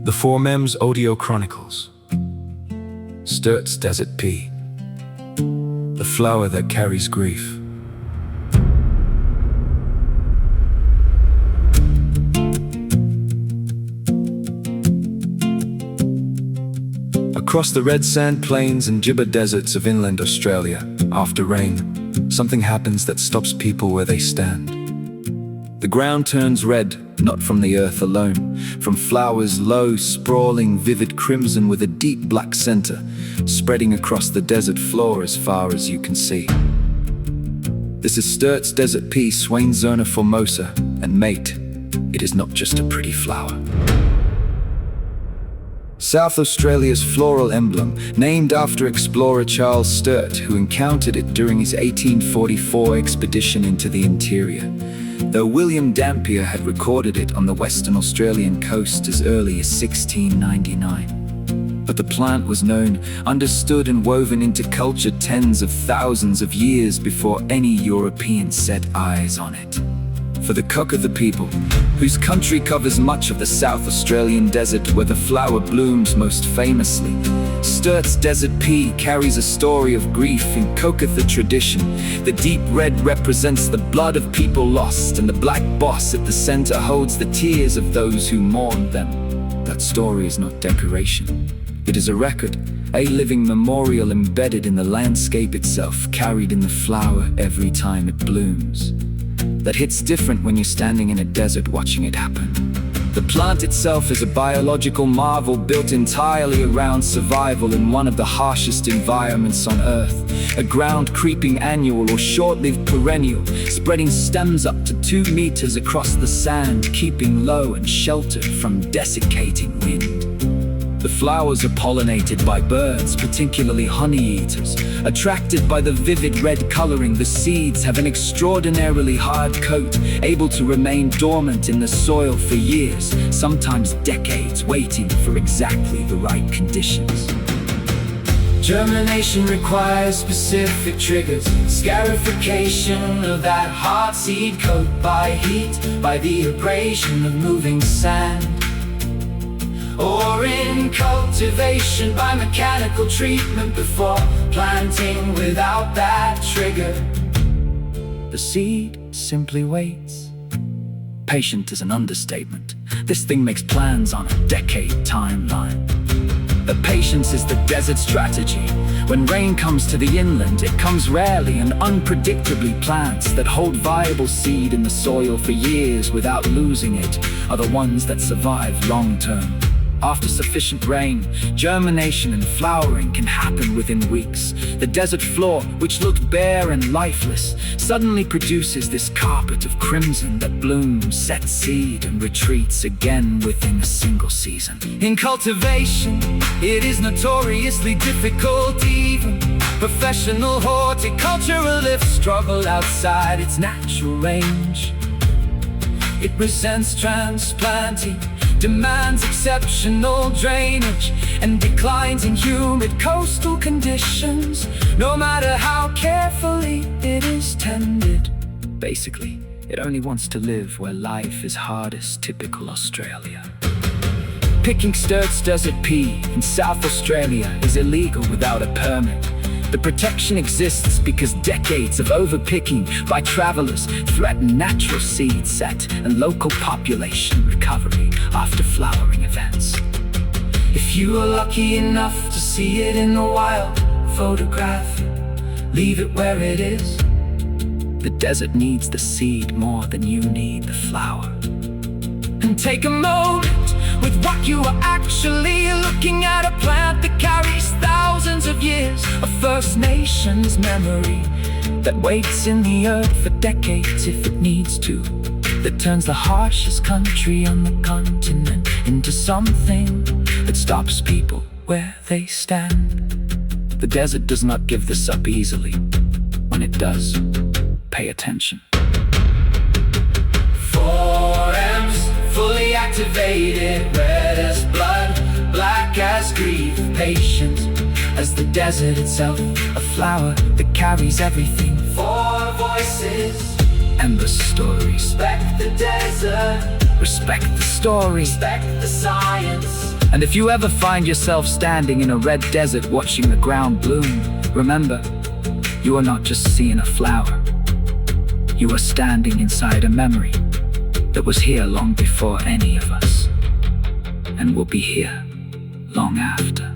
The Formosa Audio Chronicles. Sturts Desert Pea, the flower that carries grief. Across the red sand plains and gibber deserts of inland Australia, after rain, something happens that stops people where they stand. The ground turns red, not from the earth alone, from flowers low, sprawling, vivid crimson with a deep black center, spreading across the desert floor as far as you can see. This is Sturt's desert pea, Swainsona formosa, and mate, it is not just a pretty flower. South Australia's floral emblem, named after explorer Charles Sturt, who encountered it during his 1844 expedition into the interior, though William Dampier had recorded it on the Western Australian coast as early as 1699. But the plant was known, understood and woven into culture tens of thousands of years before any European set eyes on it. For the cook of the people, whose country covers much of the South Australian desert where the flower blooms most famously, Sturt's desert pea carries a story of grief in Kokatha tradition. The deep red represents the blood of people lost, and the black boss at the center holds the tears of those who mourn them. That story is not decoration. It is a record, a living memorial embedded in the landscape itself, carried in the flower every time it blooms. That hits different when you're standing in a desert watching it happen. The plant itself is a biological marvel built entirely around survival in one of the harshest environments on Earth. A ground-creeping annual or short-lived perennial, spreading stems up to 2 meters across the sand, keeping low and sheltered from desiccating wind. The flowers are pollinated by birds, particularly honeyeaters. Attracted by the vivid red coloring, the seeds have an extraordinarily hard coat, able to remain dormant in the soil for years, sometimes decades, waiting for exactly the right conditions. Germination requires specific triggers, scarification of that hard seed coat by heat, by the abrasion of moving sand, or in cultivation by mechanical treatment before planting without that trigger. The seed simply waits. Patient is an understatement. This thing makes plans on a decade timeline. The patience is the desert strategy. When rain comes to the inland, it comes rarely and unpredictably. Plants that hold viable seed in the soil for years without losing it are the ones that survive long term. After sufficient rain, germination and flowering can happen within weeks. The desert floor, which looked bare and lifeless, suddenly produces this carpet of crimson that blooms, sets seed, and retreats again within a single season. In cultivation, it is notoriously difficult. Even professional horticulturalists struggle outside its natural range. It resents transplanting, demands exceptional drainage, and declines in humid coastal conditions, no matter how carefully it is tended. Basically, it only wants to live where life is hardest, typical Australia. Picking Sturt's desert pea in South Australia is illegal without a permit. The protection exists because decades of overpicking by travelers threaten natural seed set and local population recovery after flowering events. If you are lucky enough to see it in the wild, photograph it, leave it where it is. The desert needs the seed more than you need the flower. And take a moment with what you are actually looking at, a plant that carries thousands of years of First Nations memory, that waits in the earth for decades if it needs to, that turns the harshest country on the continent into something that stops people where they stand. The desert does not give this up easily. When it does, pay attention. 4M's fully activated, red as blood, black as grief, patient as the desert itself, a flower that carries everything. 4 voices and the story. Respect the desert, respect the story, respect the science. And if you ever find yourself standing in a red desert watching the ground bloom, remember, you are not just seeing a flower. You are standing inside a memory that was here long before any of us, and will be here long after.